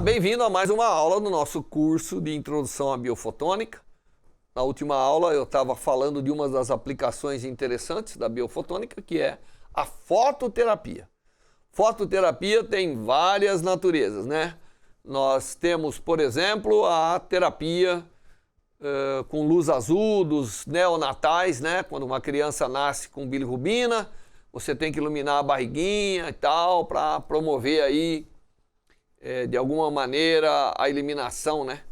bem-vindo a mais uma aula do nosso curso de Introdução à Biofotônica. Na última aula eu estava falando de uma das aplicações interessantes da biofotônica, que é a fototerapia. Fototerapia tem várias naturezas, né? Nós temos, por exemplo, a terapia com luz azul dos neonatais, né? Quando uma criança nasce com bilirrubina, você tem que iluminar a barriguinha e tal, para promover aí, de alguma maneira, a eliminação, né?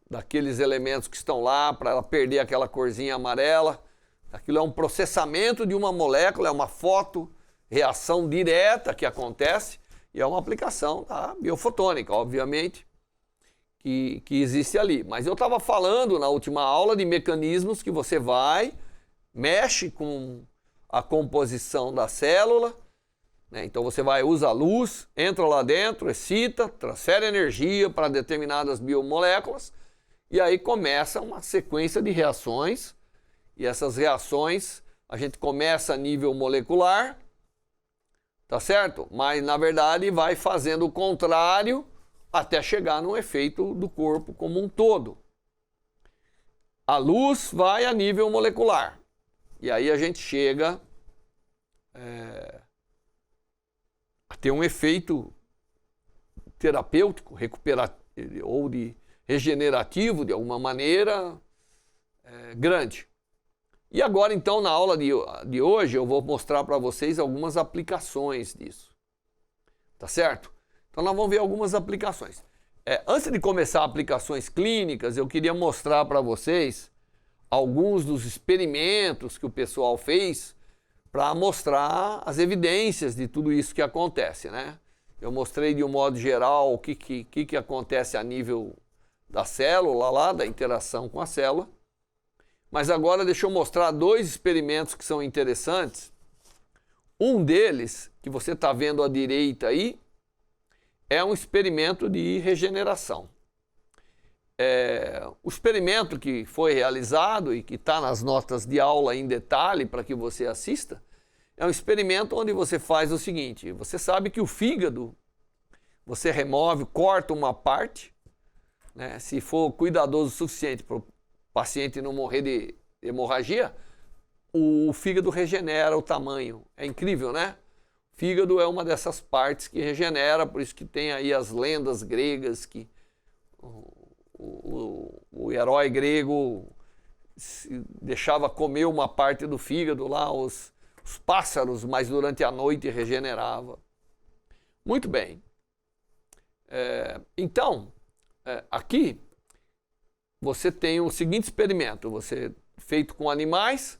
Daqueles elementos que estão lá, para ela perder aquela corzinha amarela. Aquilo é um processamento de uma molécula, é uma fotoreação direta que acontece e é uma aplicação da biofotônica, obviamente, que existe ali. Mas eu estava falando na última aula de mecanismos que você mexe com a composição da célula, né? Então você usa a luz, entra lá dentro, excita, transfere energia para determinadas biomoléculas e aí começa uma sequência de reações. E essas reações a gente começa a nível molecular, tá certo? Mas na verdade vai fazendo o contrário até chegar no efeito do corpo como um todo. A luz vai a nível molecular. E aí a gente chega a ter um efeito terapêutico, ou de regenerativo, de alguma maneira, grande. E agora, então, na aula de hoje, eu vou mostrar para vocês algumas aplicações disso. Tá certo? Então, nós vamos ver algumas aplicações. Antes de começar aplicações clínicas, eu queria mostrar para vocês alguns dos experimentos que o pessoal fez para mostrar as evidências de tudo isso que acontece, né? Eu mostrei de um modo geral o que acontece a nível da célula lá, da interação com a célula. Mas agora deixa eu mostrar dois experimentos que são interessantes. Um deles, que você está vendo à direita aí, é um experimento de regeneração. O experimento que foi realizado e que está nas notas de aula em detalhe para que você assista, é um experimento onde você faz o seguinte: você sabe que o fígado, você remove, corta uma parte, né? Se for cuidadoso o suficiente para o paciente não morrer de hemorragia, o fígado regenera o tamanho. É incrível, né? O fígado é uma dessas partes que regenera, por isso que tem aí as lendas gregas que o herói grego deixava comer uma parte do fígado lá, os pássaros, mas durante a noite regenerava. Muito bem. Então, aqui você tem o seguinte experimento, feito com animais,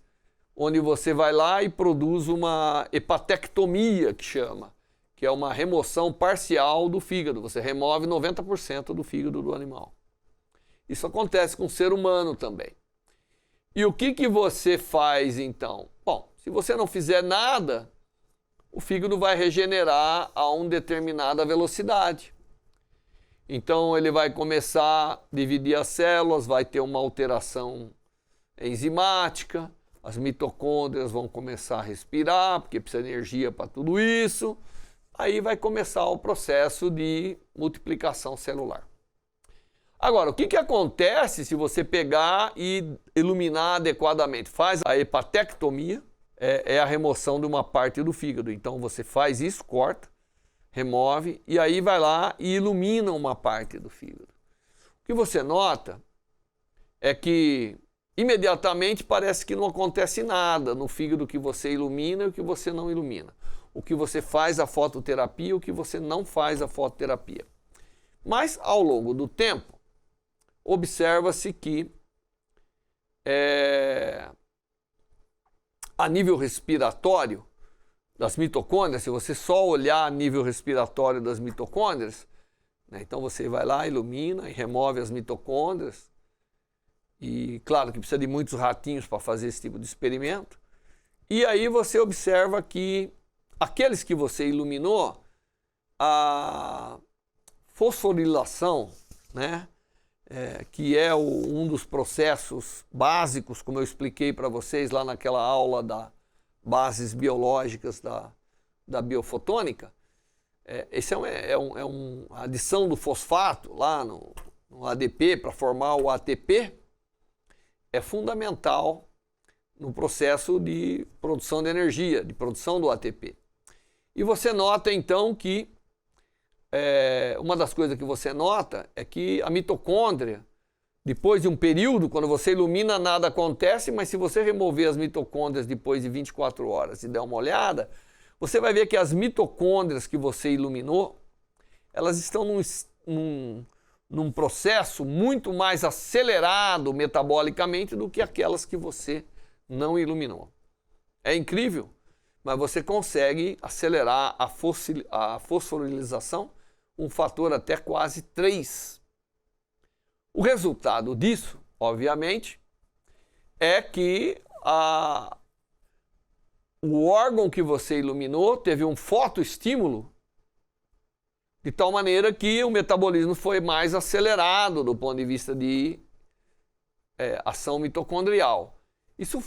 onde você vai lá e produz uma hepatectomia, que chama, que é uma remoção parcial do fígado. Você remove 90% do fígado do animal. Isso acontece com o ser humano também. E o que você faz então? Bom, se você não fizer nada, o fígado vai regenerar a uma determinada velocidade. Então ele vai começar a dividir as células, vai ter uma alteração enzimática, as mitocôndrias vão começar a respirar, porque precisa de energia para tudo isso. Aí vai começar o processo de multiplicação celular. Agora, o que acontece se você pegar e iluminar adequadamente? Faz a hepatectomia, é a remoção de uma parte do fígado. Então você faz isso, corta, remove, e aí vai lá e ilumina uma parte do fígado. O que você nota é que imediatamente parece que não acontece nada no fígado que você ilumina e o que você não ilumina. O que você faz a fototerapia e o que você não faz a fototerapia. Mas, ao longo do tempo, observa-se que a nível respiratório das mitocôndrias, se você só olhar a nível respiratório das mitocôndrias, né, então você vai lá, ilumina e remove as mitocôndrias. E claro que precisa de muitos ratinhos para fazer esse tipo de experimento. E aí você observa que aqueles que você iluminou, a fosforilação, né, que é um dos processos básicos, como eu expliquei para vocês lá naquela aula da bases biológicas da biofotônica, Esse a adição do fosfato lá no ADP para formar o ATP é fundamental no processo de produção de energia, de produção do ATP. E você nota então que uma das coisas que você nota é que a mitocôndria, depois de um período, quando você ilumina, nada acontece, mas se você remover as mitocôndrias depois de 24 horas e der uma olhada, você vai ver que as mitocôndrias que você iluminou, elas estão num processo muito mais acelerado metabolicamente do que aquelas que você não iluminou. É incrível, mas você consegue acelerar a fosforilização um fator até quase 3. O resultado disso, obviamente, é que o órgão que você iluminou teve um fotoestímulo de tal maneira que o metabolismo foi mais acelerado do ponto de vista de ação mitocondrial. Isso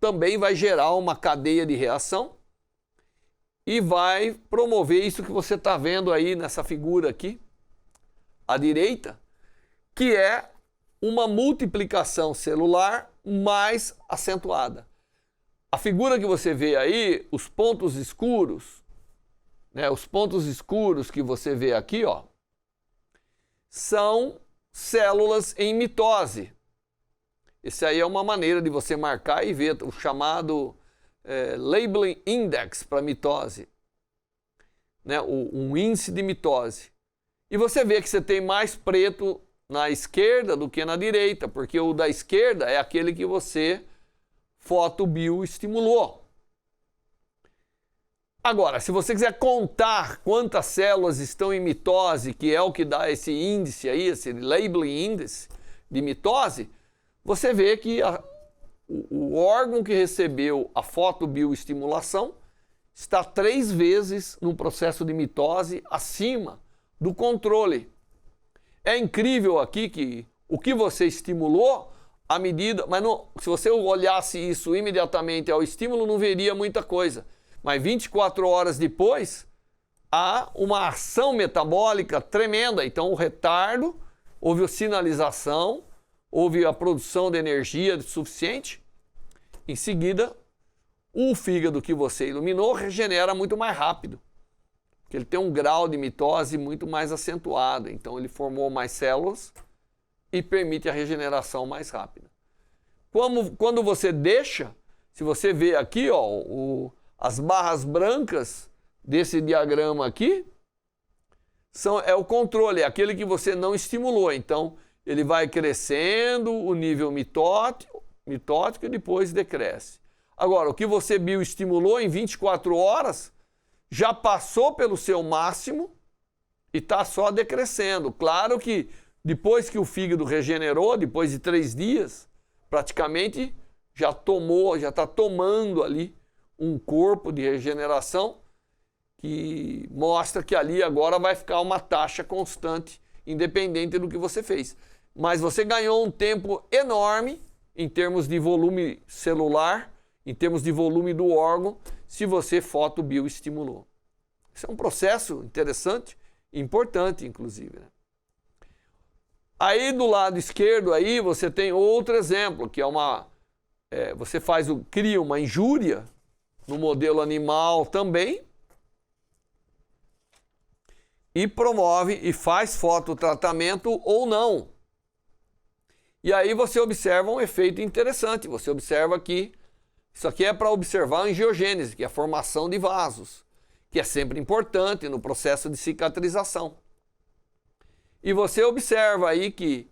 também vai gerar uma cadeia de reação e vai promover isso que você está vendo aí nessa figura aqui, à direita, que é uma multiplicação celular mais acentuada. A figura que você vê aí, os pontos escuros, os pontos escuros que você vê aqui, ó, são células em mitose. Esse aí é uma maneira de você marcar e ver o chamado labeling index para mitose, um índice de mitose. E você vê que você tem mais preto na esquerda do que na direita, porque o da esquerda é aquele que você fotobioestimulou. Agora, se você quiser contar quantas células estão em mitose, que é o que dá esse índice aí, esse labeling index de mitose, você vê que o órgão que recebeu a fotobioestimulação está 3 vezes no processo de mitose acima do controle. É incrível aqui que o que você estimulou, à medida, mas não, se você olhasse isso imediatamente ao estímulo, não veria muita coisa. Mas 24 horas depois, há uma ação metabólica tremenda. Então, o retardo, houve a sinalização, houve a produção de energia suficiente. Em seguida, o fígado que você iluminou regenera muito mais rápido, porque ele tem um grau de mitose muito mais acentuado. Então, ele formou mais células e permite a regeneração mais rápida. Quando você deixa, se você vê aqui, ó, as barras brancas desse diagrama aqui, é o controle, é aquele que você não estimulou. Então, ele vai crescendo o nível mitótico e depois decresce. Agora, o que você bioestimulou em 24 horas já passou pelo seu máximo e está só decrescendo. Claro que depois que o fígado regenerou, depois de 3 dias, praticamente já está tomando ali um corpo de regeneração que mostra que ali agora vai ficar uma taxa constante, independente do que você fez. Mas você ganhou um tempo enorme em termos de volume celular, em termos de volume do órgão, se você fotobioestimulou. Isso é um processo interessante e importante, inclusive, né? Aí do lado esquerdo aí você tem outro exemplo, que é você cria uma injúria no modelo animal também e promove e faz fototratamento ou não. E aí você observa um efeito interessante. Você observa que isso aqui é para observar a angiogênese, que é a formação de vasos, que é sempre importante no processo de cicatrização. E você observa aí que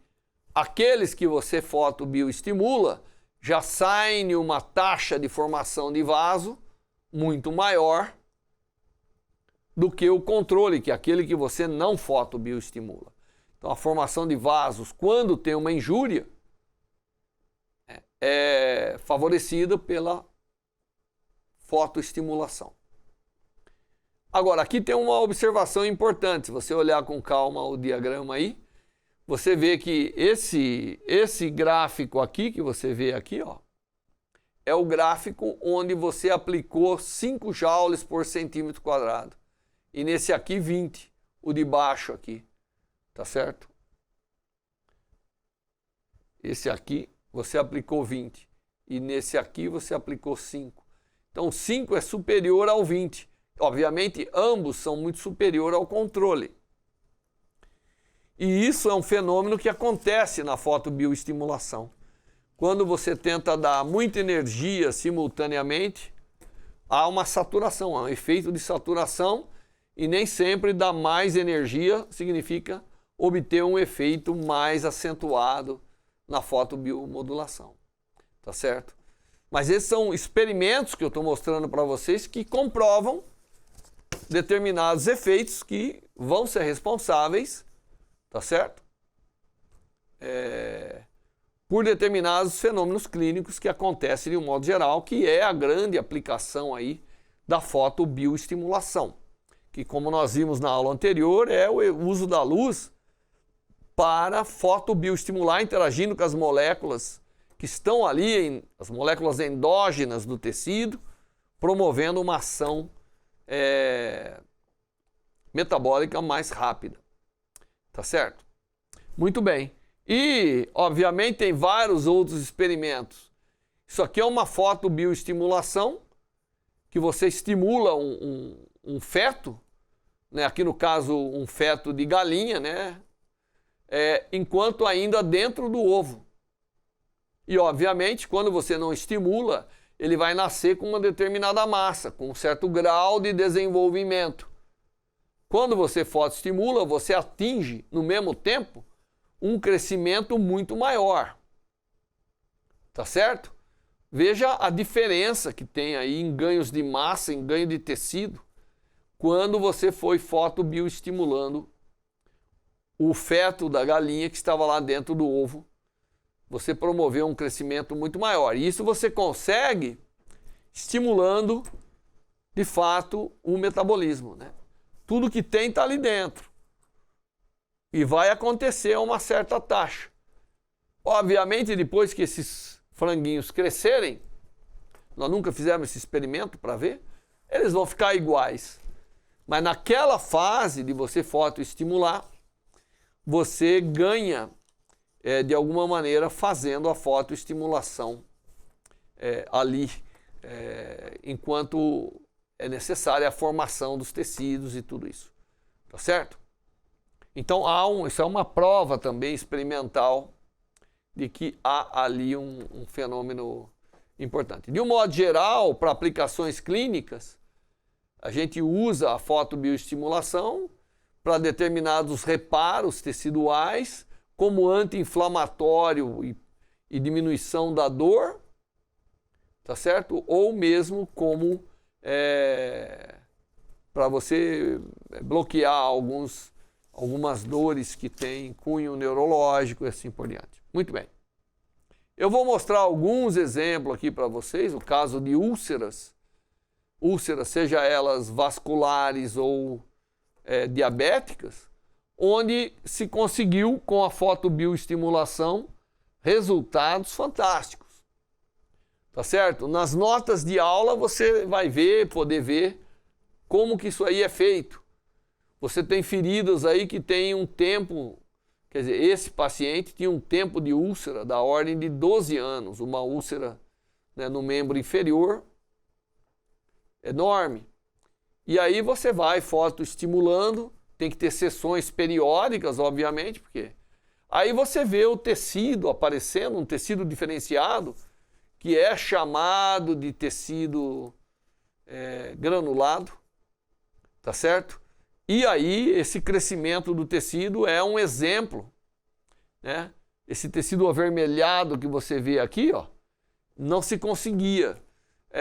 aqueles que você fotobioestimula já saem em uma taxa de formação de vaso muito maior do que o controle, que é aquele que você não fotobioestimula. Então, a formação de vasos, quando tem uma injúria, é favorecida pela fotoestimulação. Agora, aqui tem uma observação importante. Se você olhar com calma o diagrama aí, você vê que esse gráfico aqui, que você vê aqui, ó, é o gráfico onde você aplicou 5 joules por centímetro quadrado. e nesse aqui 20, o de baixo aqui, tá certo? Esse aqui você aplicou 20 e nesse aqui você aplicou 5. Então 5 é superior ao 20. Obviamente ambos são muito superiores ao controle. E isso é um fenômeno que acontece na fotobioestimulação. Quando você tenta dar muita energia simultaneamente, há uma saturação, há um efeito de saturação, e nem sempre dar mais energia significa obter um efeito mais acentuado na fotobiomodulação. Tá certo? Mas esses são experimentos que eu estou mostrando para vocês que comprovam determinados efeitos que vão ser responsáveis, tá certo? Por determinados fenômenos clínicos que acontecem de um modo geral, que é a grande aplicação aí da fotobioestimulação, que, como nós vimos na aula anterior, é o uso da luz para fotobioestimular, interagindo com as moléculas que estão ali, as moléculas endógenas do tecido, promovendo uma ação metabólica mais rápida. Tá certo? Muito bem. E, obviamente, tem vários outros experimentos. Isso aqui é uma fotobioestimulação, que você estimula um feto, né? Aqui no caso um feto de galinha, né? Enquanto ainda dentro do ovo. E, obviamente, quando você não estimula, ele vai nascer com uma determinada massa, com um certo grau de desenvolvimento. Quando você fotoestimula, você atinge, no mesmo tempo, um crescimento muito maior. Tá certo? Veja a diferença que tem aí em ganhos de massa, em ganho de tecido, quando você foi fotobioestimulando o feto da galinha que estava lá dentro do ovo. Você promoveu um crescimento muito maior. E isso você consegue estimulando, de fato, o metabolismo, né? Tudo que tem está ali dentro. E vai acontecer a uma certa taxa. Obviamente, depois que esses franguinhos crescerem, nós nunca fizemos esse experimento para ver, eles vão ficar iguais. Mas naquela fase de você fotoestimular, você ganha, de alguma maneira, fazendo a fotoestimulação ali, enquanto é necessária a formação dos tecidos e tudo isso. Tá certo? Então, isso é uma prova também experimental de que há ali um fenômeno importante. De um modo geral, para aplicações clínicas, a gente usa a fotobioestimulação para determinados reparos teciduais, como anti-inflamatório e diminuição da dor, tá certo? Ou mesmo como para você bloquear algumas dores que tem cunho neurológico e assim por diante. Muito bem. Eu vou mostrar alguns exemplos aqui para vocês, o caso de úlceras, seja elas vasculares ou diabéticas, onde se conseguiu com a fotobioestimulação resultados fantásticos. Tá certo? Nas notas de aula você vai poder ver como que isso aí é feito. Você tem feridas aí que tem um tempo, quer dizer, esse paciente tinha um tempo de úlcera da ordem de 12 anos, uma úlcera, né, no membro inferior, enorme. E aí você vai fotoestimulando, tem que ter sessões periódicas, obviamente, porque aí você vê o tecido aparecendo, um tecido diferenciado, que é chamado de tecido granulado, tá certo? E aí esse crescimento do tecido é um exemplo, né? Esse tecido avermelhado que você vê aqui, ó, não se conseguia.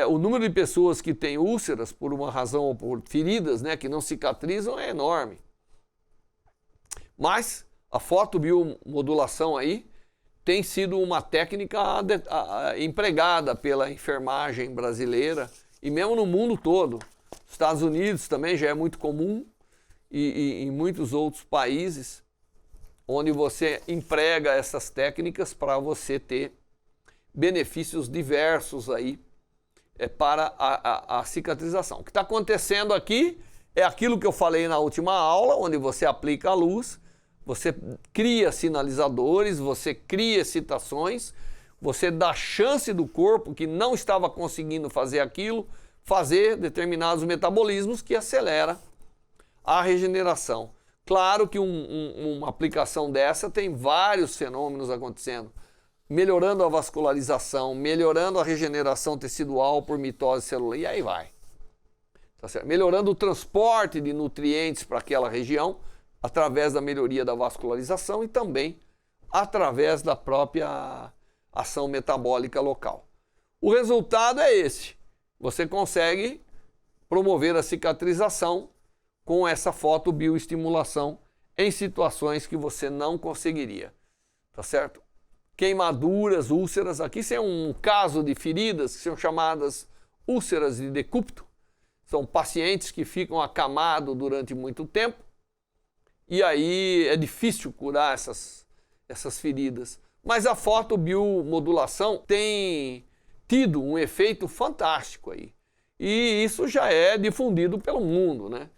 O número de pessoas que têm úlceras por uma razão ou por feridas, né, que não cicatrizam é enorme. Mas a fotobiomodulação aí tem sido uma técnica empregada pela enfermagem brasileira e mesmo no mundo todo. Estados Unidos também já é muito comum e em muitos outros países onde você emprega essas técnicas para você ter benefícios diversos aí para a cicatrização. O que está acontecendo aqui É aquilo que eu falei na última aula, onde você aplica a luz, você cria sinalizadores, você cria excitações, você dá chance do corpo que não estava conseguindo fazer aquilo, fazer determinados metabolismos que acelera a regeneração. Claro que uma aplicação dessa tem vários fenômenos acontecendo, melhorando a vascularização, melhorando a regeneração tecidual por mitose celular, e aí vai. Tá certo? Melhorando o transporte de nutrientes para aquela região, através da melhoria da vascularização e também através da própria ação metabólica local. O resultado é esse. Você consegue promover a cicatrização com essa fotobioestimulação em situações que você não conseguiria. Tá certo? Queimaduras, úlceras. Aqui isso é um caso de feridas que são chamadas úlceras de decúbito. São pacientes que ficam acamados durante muito tempo e aí é difícil curar essas feridas. Mas a fotobiomodulação tem tido um efeito fantástico aí. E isso já é difundido pelo mundo, né?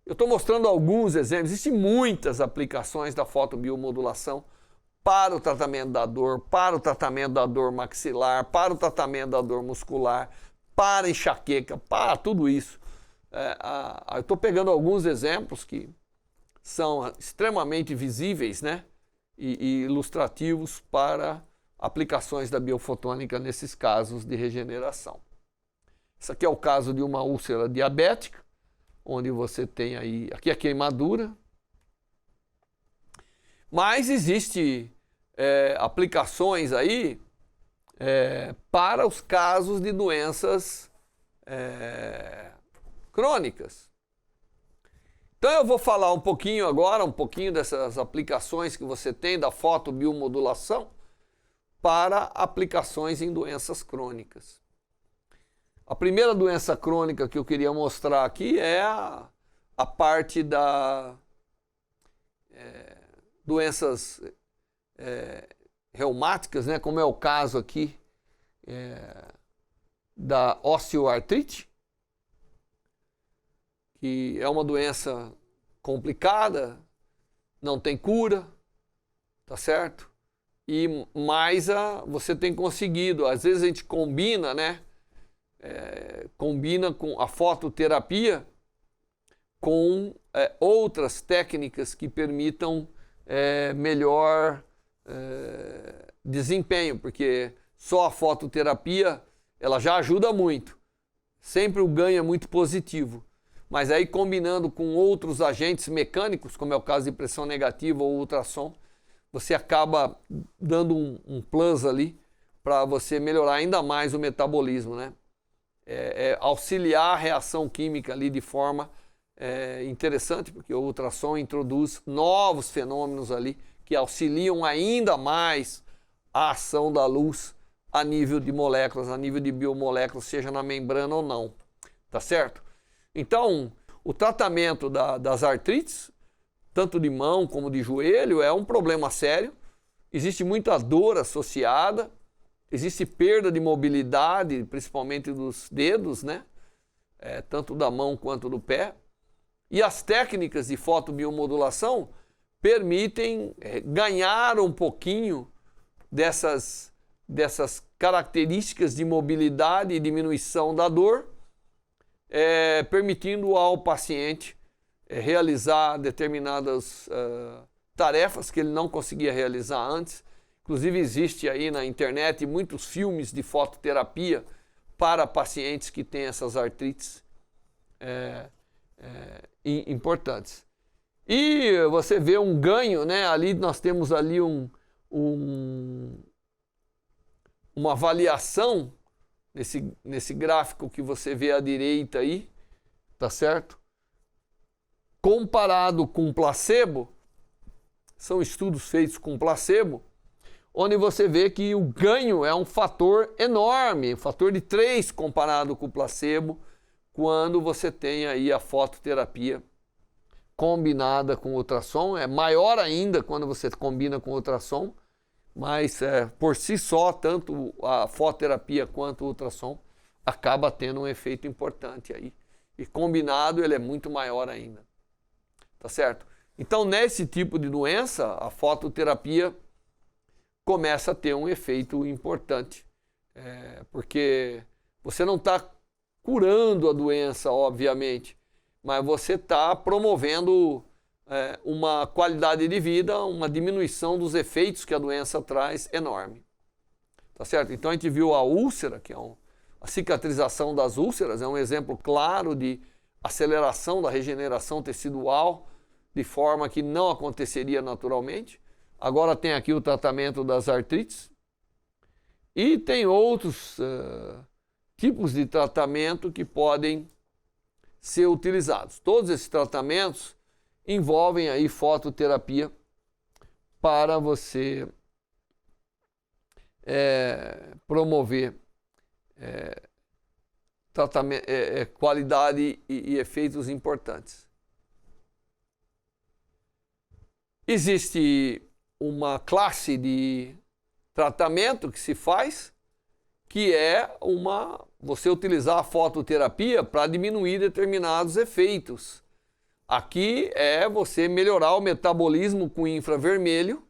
Eu estou mostrando alguns exemplos. Existem muitas aplicações da fotobiomodulação para o tratamento da dor maxilar, para o tratamento da dor muscular, para enxaqueca, para tudo isso. Eu estou pegando alguns exemplos que são extremamente visíveis, né? E ilustrativos para aplicações da biofotônica nesses casos de regeneração. Esse aqui é o caso de uma úlcera diabética, onde você tem aí, aqui a queimadura, mas existe aplicações aí para os casos de doenças crônicas. Então eu vou falar um pouquinho agora, um pouquinho dessas aplicações que você tem da fotobiomodulação para aplicações em doenças crônicas. A primeira doença crônica que eu queria mostrar aqui é a parte da doenças reumáticas, né, como é o caso aqui da osteoartrite, que é uma doença complicada, não tem cura, tá certo? Mas você tem conseguido, às vezes a gente combina, né? Combina com a fototerapia com outras técnicas que permitam melhor desempenho, porque só a fototerapia ela já ajuda muito, sempre o ganho é muito positivo, mas aí combinando com outros agentes mecânicos, como é o caso de pressão negativa ou ultrassom, você acaba dando um plus ali para você melhorar ainda mais o metabolismo, né? Auxiliar a reação química ali de forma interessante, porque o ultrassom introduz novos fenômenos ali que auxiliam ainda mais a ação da luz a nível de moléculas, a nível de biomoléculas, seja na membrana ou não, tá certo? Então, o tratamento das artrites, tanto de mão como de joelho, é um problema sério, existe muita dor associada, existe perda de mobilidade, principalmente dos dedos, né? Tanto da mão quanto do pé. E as técnicas de fotobiomodulação permitem ganhar um pouquinho dessas características de mobilidade e diminuição da dor, permitindo ao paciente realizar determinadas tarefas que ele não conseguia realizar antes. Inclusive existe aí na internet muitos filmes de fototerapia para pacientes que têm essas artrites importantes. E você vê um ganho, né? Ali nós temos ali uma avaliação nesse gráfico que você vê à direita aí, tá certo? Comparado com placebo, são estudos feitos com placebo, onde você vê que o ganho é um fator enorme, um fator de 3 comparado com o placebo, quando você tem aí a fototerapia combinada com ultrassom. É maior ainda quando você combina com ultrassom, mas por si só, tanto a fototerapia quanto o ultrassom acaba tendo um efeito importante aí. E combinado ele é muito maior ainda. Tá certo? Então, nesse tipo de doença, a fototerapia começa a ter um efeito importante. Porque você não está curando a doença, obviamente, mas você está promovendo uma qualidade de vida, uma diminuição dos efeitos que a doença traz enorme. Tá certo? Então a gente viu a úlcera, que é a cicatrização das úlceras, é um exemplo claro de aceleração da regeneração tecidual, de forma que não aconteceria naturalmente. Agora tem aqui o tratamento das artrites. E tem outros tipos de tratamento que podem ser utilizados. Todos esses tratamentos envolvem aí fototerapia para você promover qualidade e efeitos importantes. Existe uma classe de tratamento que se faz, que é você utilizar a fototerapia para diminuir determinados efeitos. Aqui é você melhorar o metabolismo com infravermelho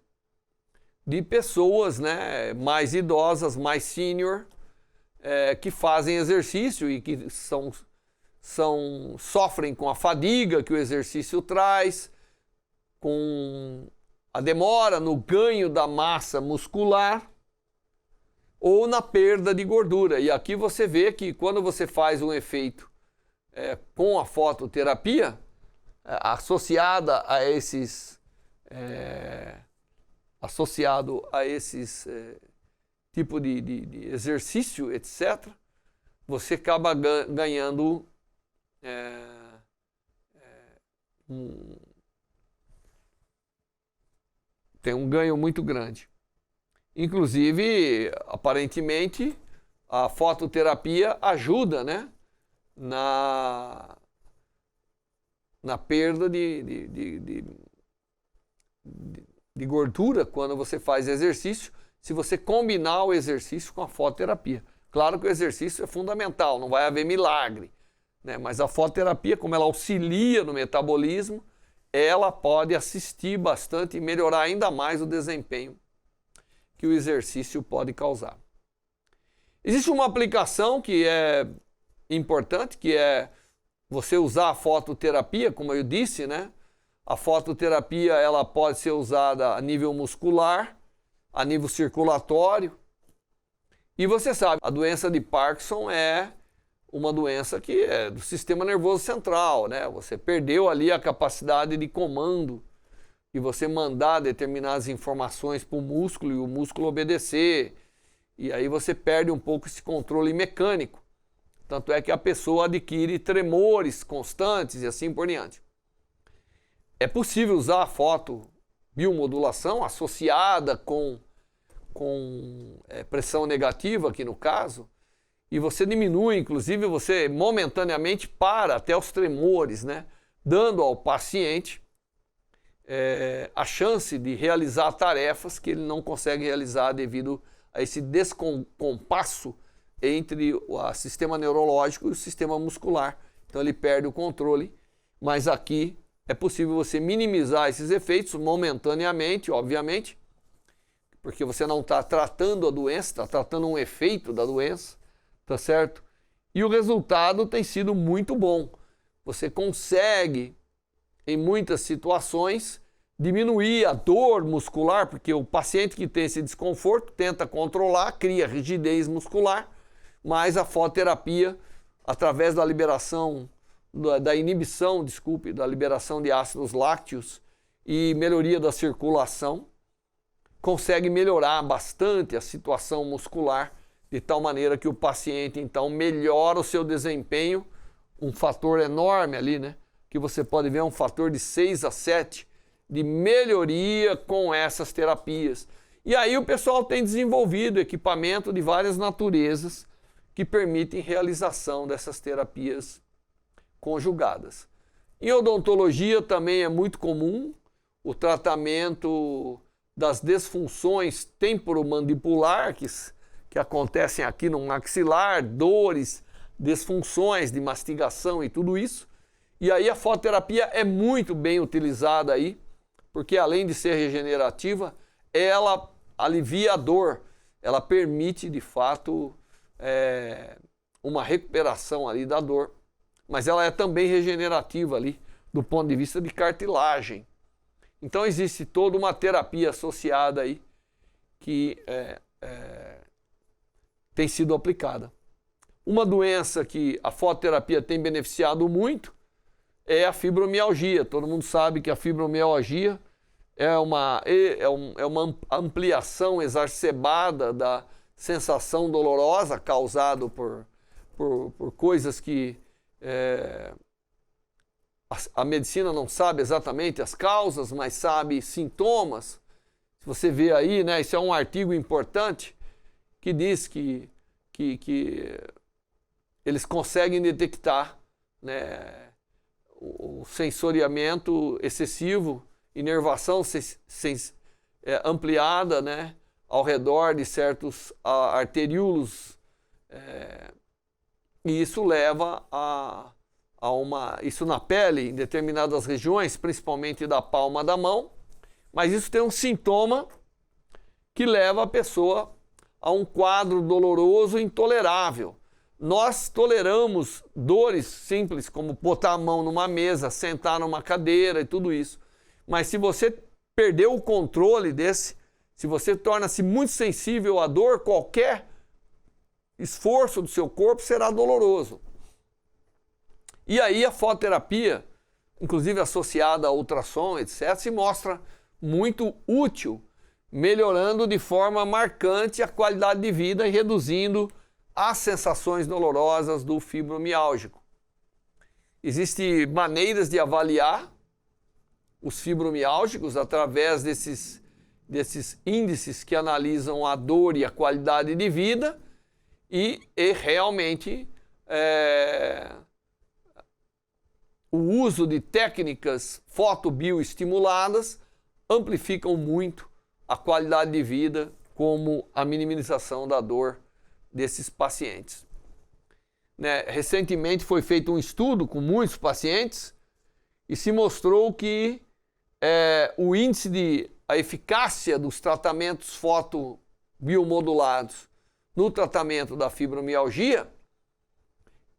de pessoas, né, mais idosas, mais sênior, que fazem exercício e que sofrem com a fadiga que o exercício traz, com a demora no ganho da massa muscular ou na perda de gordura. E aqui você vê que quando você faz um efeito com a fototerapia, associado a esses tipo de exercício, etc., você acaba ganhando tem um ganho muito grande. Inclusive, aparentemente, a fototerapia ajuda, né, na perda de gordura quando você faz exercício, se você combinar o exercício com a fototerapia. Claro que o exercício é fundamental, não vai haver milagre, né, mas a fototerapia, como ela auxilia no metabolismo, ela pode assistir bastante e melhorar ainda mais o desempenho que o exercício pode causar. Existe uma aplicação que é importante, que é você usar a fototerapia, como eu disse, né? A fototerapia ela pode ser usada a nível muscular, a nível circulatório. E você sabe, a doença de Parkinson é uma doença que é do sistema nervoso central, né? Você perdeu ali a capacidade de comando e você mandar determinadas informações para o músculo e o músculo obedecer. E aí você perde um pouco esse controle mecânico. Tanto é que a pessoa adquire tremores constantes e assim por diante. É possível usar a fotobiomodulação associada com pressão negativa, aqui no caso, e você diminui, inclusive você momentaneamente para até os tremores, né? Dando ao paciente a chance de realizar tarefas que ele não consegue realizar devido a esse descompasso entre o sistema neurológico e o sistema muscular. Então ele perde o controle, mas aqui é possível você minimizar esses efeitos momentaneamente, obviamente, porque você não está tratando a doença, está tratando um efeito da doença, tá certo? E o resultado tem sido muito bom. Você consegue, em muitas situações, diminuir a dor muscular, porque o paciente que tem esse desconforto tenta controlar, cria rigidez muscular, mas a fototerapia, através da liberação, da liberação de ácidos lácteos e melhoria da circulação, consegue melhorar bastante a situação muscular, de tal maneira que o paciente, então, melhora o seu desempenho, um fator enorme ali, né? Que você pode ver um fator de 6 a 7 de melhoria com essas terapias. E aí o pessoal tem desenvolvido equipamento de várias naturezas que permitem realização dessas terapias conjugadas. Em odontologia também é muito comum o tratamento das disfunções temporomandibular, que acontecem aqui no maxilar, dores, desfunções de mastigação e tudo isso. E aí a fototerapia é muito bem utilizada aí, porque além de ser regenerativa, ela alivia a dor, ela permite de fato uma recuperação ali da dor, mas ela é também regenerativa ali do ponto de vista de cartilagem. Então existe toda uma terapia associada aí que tem sido aplicada. Uma doença que a fototerapia tem beneficiado muito é a fibromialgia. Todo mundo sabe que a fibromialgia é uma ampliação exacerbada da sensação dolorosa causada por coisas que a medicina não sabe exatamente as causas, mas sabe sintomas. Se você vê aí, né, isso é um artigo importante que diz que eles conseguem detectar, né, o sensoriamento excessivo, inervação ampliada, né, ao redor de certos arteríolos, e isso leva a isso na pele, em determinadas regiões, principalmente da palma da mão, mas isso tem um sintoma que leva a pessoa a um quadro doloroso intolerável. Nós toleramos dores simples, como botar a mão numa mesa, sentar numa cadeira e tudo isso. Mas se você perdeu o controle se você torna-se muito sensível à dor, qualquer esforço do seu corpo será doloroso. E aí a fototerapia, inclusive associada a ultrassom, etc., se mostra muito útil, melhorando de forma marcante a qualidade de vida e reduzindo as sensações dolorosas do fibromialgico. Existem maneiras de avaliar os fibromialgicos através desses índices que analisam a dor e a qualidade de vida e realmente o uso de técnicas fotobioestimuladas amplificam muito a qualidade de vida, como a minimização da dor desses pacientes. Né? Recentemente foi feito um estudo com muitos pacientes e se mostrou que o índice a eficácia dos tratamentos fotobiomodulados no tratamento da fibromialgia,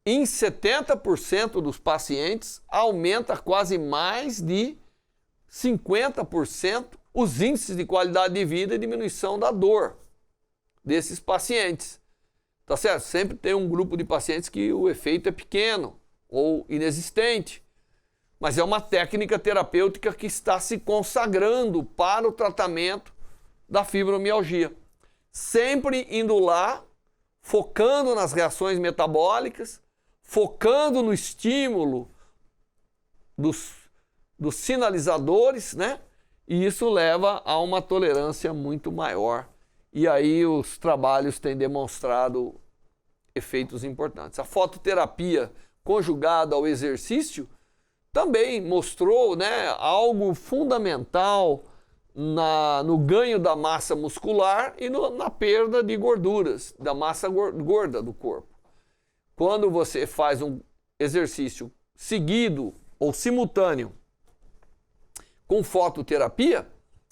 em 70% dos pacientes aumenta quase mais de 50% os índices de qualidade de vida e diminuição da dor desses pacientes. Tá certo? Sempre tem um grupo de pacientes que o efeito é pequeno ou inexistente, mas é uma técnica terapêutica que está se consagrando para o tratamento da fibromialgia. Sempre indo lá, focando nas reações metabólicas, focando no estímulo dos sinalizadores, né? E isso leva a uma tolerância muito maior. E aí os trabalhos têm demonstrado efeitos importantes. A fototerapia conjugada ao exercício também mostrou, né, algo fundamental no ganho da massa muscular e na perda de gorduras, da massa gorda do corpo. Quando você faz um exercício seguido ou simultâneo com fototerapia,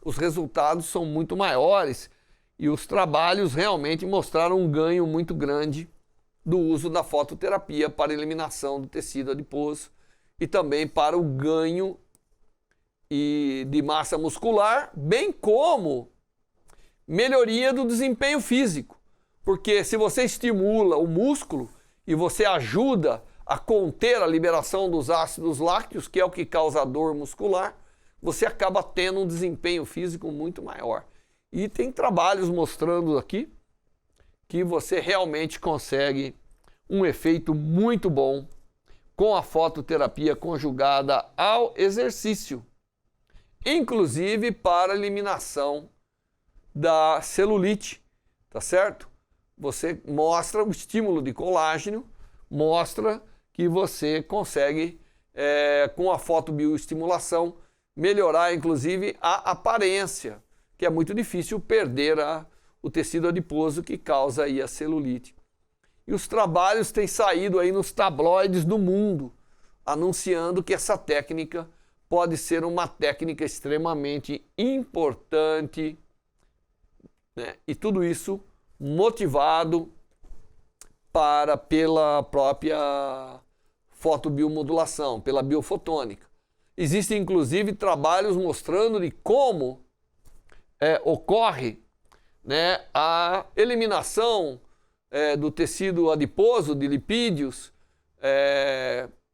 os resultados são muito maiores e os trabalhos realmente mostraram um ganho muito grande do uso da fototerapia para eliminação do tecido adiposo e também para o ganho de massa muscular, bem como melhoria do desempenho físico. Porque se você estimula o músculo e você ajuda a conter a liberação dos ácidos lácteos, que é o que causa a dor muscular, você acaba tendo um desempenho físico muito maior. E tem trabalhos mostrando aqui que você realmente consegue um efeito muito bom com a fototerapia conjugada ao exercício, inclusive para a eliminação da celulite, tá certo? Você mostra o estímulo de colágeno, mostra que você consegue, com a fotobioestimulação, melhorar inclusive a aparência, que é muito difícil perder o tecido adiposo que causa aí a celulite. e os trabalhos têm saído aí nos tabloides do mundo, anunciando que essa técnica pode ser uma técnica extremamente importante, né? E tudo isso motivado pela própria fotobiomodulação, pela biofotônica. Existem, inclusive, trabalhos mostrando de como ocorre, né, a eliminação do tecido adiposo, de lipídios,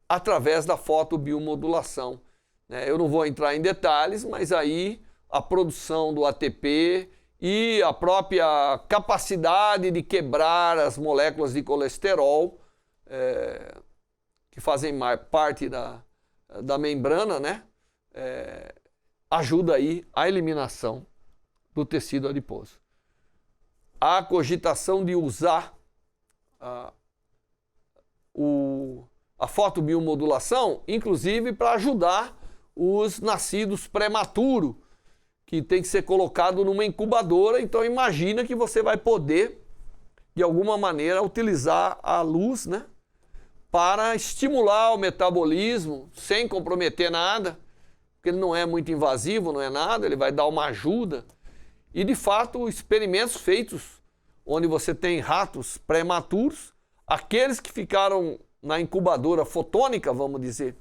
através da fotobiomodulação. Eu não vou entrar em detalhes, mas aí a produção do ATP e a própria capacidade de quebrar as moléculas de colesterol, que fazem parte da membrana, né? Ajuda aí a eliminação do tecido adiposo. A cogitação de usar a fotobiomodulação, inclusive para ajudar os nascidos prematuros, que tem que ser colocado numa incubadora. Então imagina que você vai poder, de alguma maneira, utilizar a luz, né, para estimular o metabolismo sem comprometer nada, porque ele não é muito invasivo, não é nada, ele vai dar uma ajuda. E de fato, experimentos feitos onde você tem ratos prematuros, aqueles que ficaram na incubadora fotônica, vamos dizer,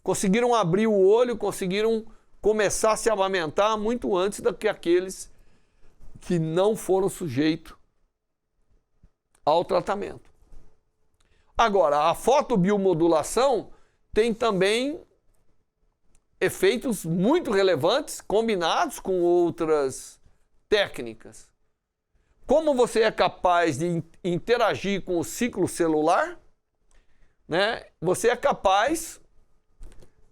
conseguiram abrir o olho, conseguiram começar a se amamentar muito antes do que aqueles que não foram sujeitos ao tratamento. Agora, a fotobiomodulação tem também efeitos muito relevantes combinados com outras técnicas. Como você é capaz de interagir com o ciclo celular, né? Você é capaz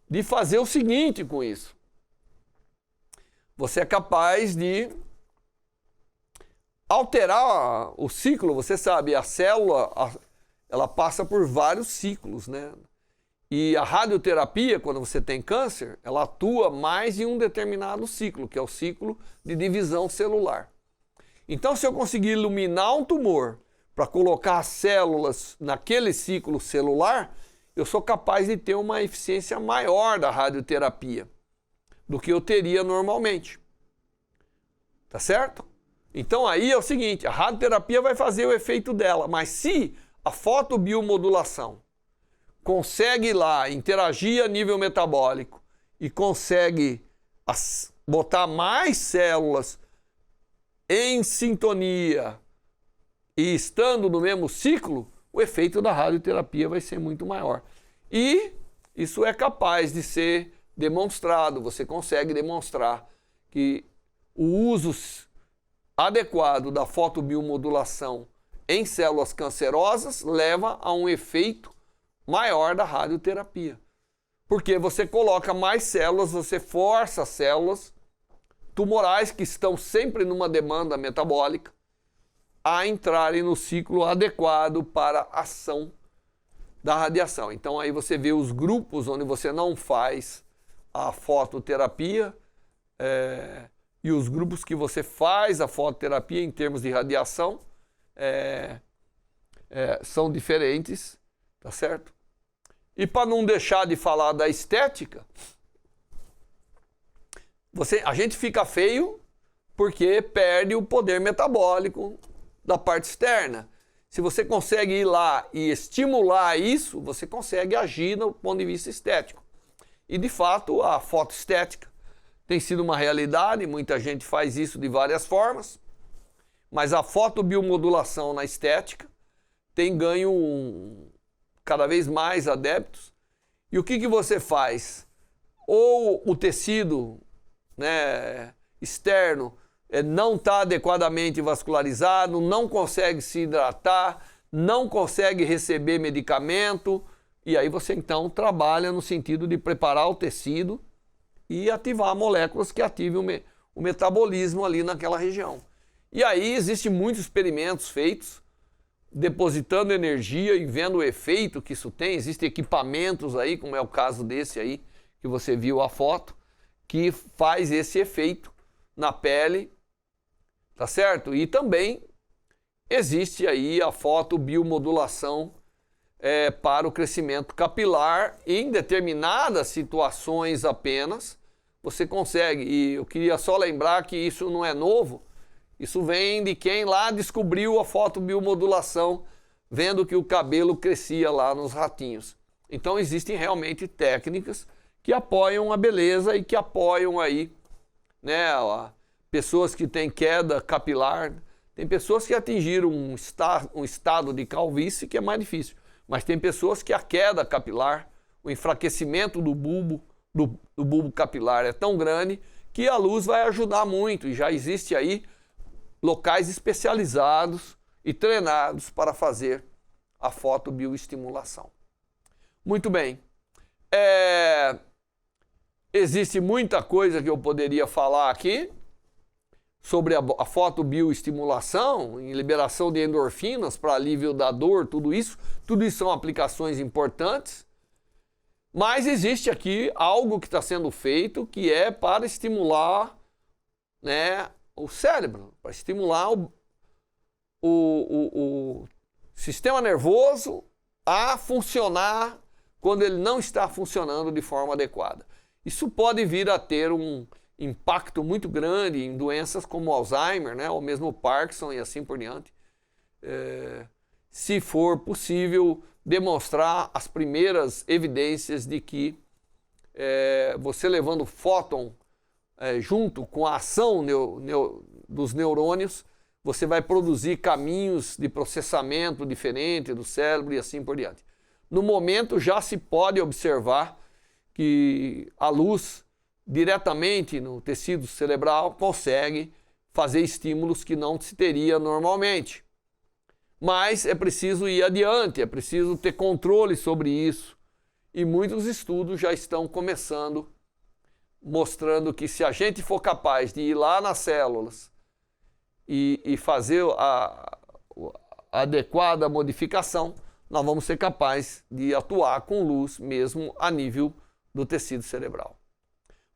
de fazer o seguinte com isso. Você é capaz de alterar o ciclo. Você sabe, a célula, ela passa por vários ciclos, né? E a radioterapia, quando você tem câncer, ela atua mais em um determinado ciclo, que é o ciclo de divisão celular. Então, se eu conseguir iluminar um tumor para colocar as células naquele ciclo celular, eu sou capaz de ter uma eficiência maior da radioterapia do que eu teria normalmente. Tá certo? Então aí é o seguinte, a radioterapia vai fazer o efeito dela, mas se a fotobiomodulação consegue lá interagir a nível metabólico e consegue botar mais células em sintonia e estando no mesmo ciclo, o efeito da radioterapia vai ser muito maior. E isso é capaz de ser demonstrado, você consegue demonstrar que o uso adequado da fotobiomodulação em células cancerosas leva a um efeito maior da radioterapia. Porque você coloca mais células, você força as células tumorais que estão sempre numa demanda metabólica a entrarem no ciclo adequado para a ação da radiação. Então aí você vê os grupos onde você não faz a fototerapia e os grupos que você faz a fototerapia em termos de radiação são diferentes, tá certo? E para não deixar de falar da estética, a gente fica feio porque perde o poder metabólico da parte externa. Se você consegue ir lá e estimular isso, você consegue agir do ponto de vista estético. E de fato a fotoestética tem sido uma realidade, muita gente faz isso de várias formas, mas a fotobiomodulação na estética tem ganho cada vez mais adeptos. E o que você faz? Ou o tecido, né, externo não está adequadamente vascularizado, não consegue se hidratar, não consegue receber medicamento, e aí você então trabalha no sentido de preparar o tecido e ativar moléculas que ativem o metabolismo ali naquela região. E aí existem muitos experimentos feitos, depositando energia e vendo o efeito que isso tem. Existem equipamentos aí, como é o caso desse aí, que você viu a foto, que faz esse efeito na pele, tá certo? E também existe aí a fotobiomodulação para o crescimento capilar. Em determinadas situações apenas você consegue. E eu queria só lembrar que isso não é novo, isso vem de quem lá descobriu a fotobiomodulação, vendo que o cabelo crescia lá nos ratinhos. Então existem realmente técnicas que apoiam a beleza e que apoiam aí, né, pessoas que têm queda capilar. Tem pessoas que atingiram um estado de calvície que é mais difícil, mas tem pessoas que a queda capilar, o enfraquecimento do bulbo capilar é tão grande que a luz vai ajudar muito, e já existe aí locais especializados e treinados para fazer a fotobioestimulação. Muito bem. Existe muita coisa que eu poderia falar aqui sobre a fotobioestimulação, em liberação de endorfinas para alívio da dor, tudo isso são aplicações importantes, mas existe aqui algo que está sendo feito que é para estimular, né, o cérebro, para estimular o sistema nervoso a funcionar quando ele não está funcionando de forma adequada. Isso pode vir a ter um impacto muito grande em doenças como Alzheimer, né, ou mesmo Parkinson e assim por diante, se for possível demonstrar as primeiras evidências de que você levando fóton junto com a ação dos neurônios, você vai produzir caminhos de processamento diferente do cérebro e assim por diante. No momento já se pode observar que a luz diretamente no tecido cerebral consegue fazer estímulos que não se teria normalmente. Mas é preciso ir adiante, é preciso ter controle sobre isso. E muitos estudos já estão começando, mostrando que se a gente for capaz de ir lá nas células e fazer a adequada modificação, nós vamos ser capazes de atuar com luz mesmo a nível do tecido cerebral.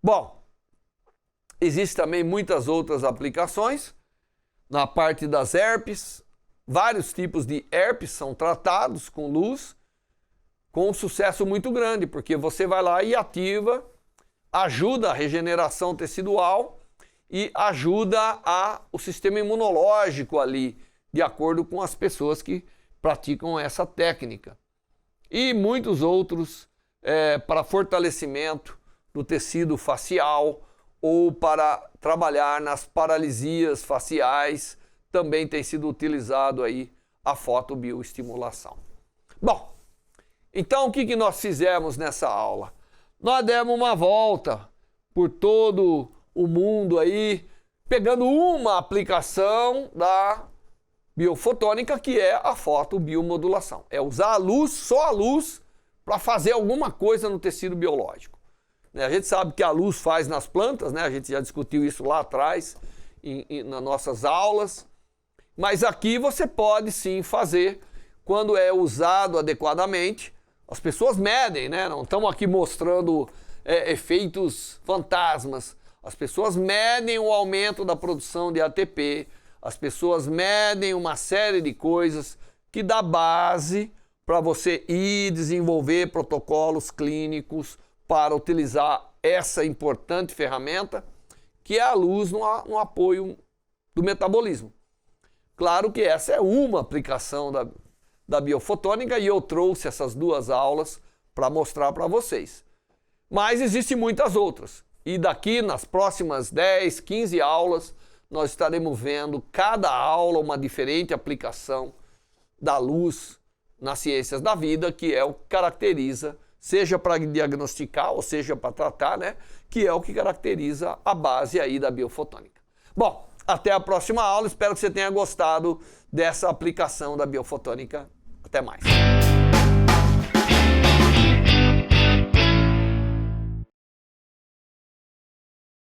Bom, existem também muitas outras aplicações. Na parte das herpes, vários tipos de herpes são tratados com luz, com um sucesso muito grande, porque você vai lá e ativa, ajuda a regeneração tecidual e ajuda o sistema imunológico ali, de acordo com as pessoas que praticam essa técnica. E muitos outros para fortalecimento do tecido facial ou para trabalhar nas paralisias faciais, também tem sido utilizado aí a fotobioestimulação. Bom, então o que nós fizemos nessa aula? Nós demos uma volta por todo o mundo aí, pegando uma aplicação da biofotônica, que é a fotobiomodulação. É usar a luz, só a luz, para fazer alguma coisa no tecido biológico. A gente sabe que a luz faz nas plantas, né? A gente já discutiu isso lá atrás, nas nossas aulas. Mas aqui você pode sim fazer, quando é usado adequadamente. As pessoas medem, né? Não estamos aqui mostrando efeitos fantasmas. As pessoas medem o aumento da produção de ATP, as pessoas medem uma série de coisas que dá base para você ir desenvolver protocolos clínicos para utilizar essa importante ferramenta, que é a luz no apoio do metabolismo. Claro que essa é uma aplicação da biofotônica e eu trouxe essas duas aulas para mostrar para vocês. Mas existem muitas outras. E daqui nas próximas 10, 15 aulas, nós estaremos vendo cada aula uma diferente aplicação da luz nas ciências da vida, que é o que caracteriza, seja para diagnosticar ou seja para tratar, né? Que é o que caracteriza a base aí da biofotônica. Bom, até a próxima aula. Espero que você tenha gostado dessa aplicação da biofotônica. Até mais.